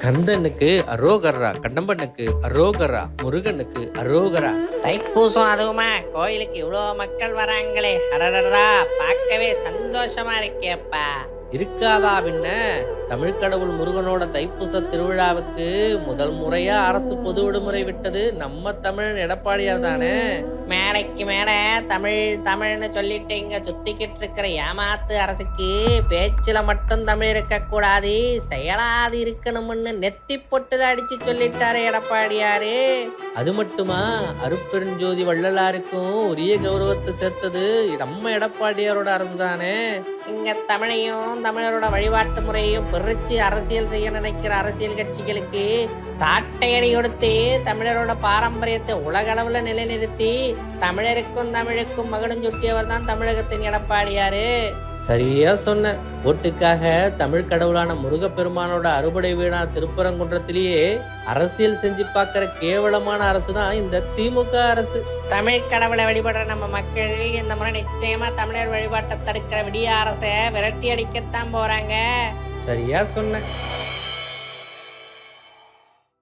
கந்தனுக்கு அரோகரா, கடம்பனுக்கு அரோகரா, முருகனுக்கு அரோகரா. தைப்பூசம் அதுவுமா கோயிலுக்கு இவ்வளோ மக்கள் வராங்களே, அடடடா பார்க்கவே சந்தோஷமா இருக்கேப்பா. இருக்காதா பின்ன. தமிழ் கடவுள் முருகனோட தைப்பூச திருவிழாவுக்கு முதல் முறையா அரசு பொது விடுமுறை விட்டது நம்ம தமிழன் எடப்பாடியார் தானே. மேடைக்கு மேடை தமிழ் தமிழ்னு சொல்லிட்டு இங்க சுத்திக்கிட்டு இருக்கிற ஏமாத்து அரசுக்கு பேச்சுல மட்டும் தமிழ் இருக்கக்கூடாது, செயலாது இருக்கணும்னு நெத்தி பொட்டுல அடிச்சு சொல்லிட்டாரு எடப்பாடியாரு. அது மட்டுமா, அருட்பெருஞ்சோதி வள்ளலாருக்கும் உரிய கௌரவத்தை சேர்த்தது நம்ம எடப்பாடியாரோட அரசு தானே. இங்க தமிழையும் தமிழரோட வழிபாட்டு முறையையும் பிரிச்சு அரசியல் செய்ய நினைக்கிற அரசியல் கட்சிகளுக்கு சாட்டையடி கொடுத்து தமிழரோட பாரம்பரியத்தை உலக அளவுல நிலைநிறுத்தி தமிழருக்கும் தமிழுக்கும் மகனும் சுட்டியவர் தான் தமிழகத்தின் எடப்பாடியாரு. சரியா சொன்ன. ஓட்டுக்காக தமிழ் கடவுளான முருகப்பெருமானோட அறுபடை வீணா திருப்பரங்குன்றத்திலேயே அரசியல் செஞ்சு பார்க்கிற கேவலமான அரசு தான் இந்த திமுக அரசு. தமிழ் கடவுளை வழிபடுற நம்ம மக்கள் இந்த முறை நிச்சயமா தமிழர் வழிபாட்டை தடுக்கிற விடிய அரசை விரட்டி அடிக்கத்தான் போறாங்க. சரியா சொன்ன.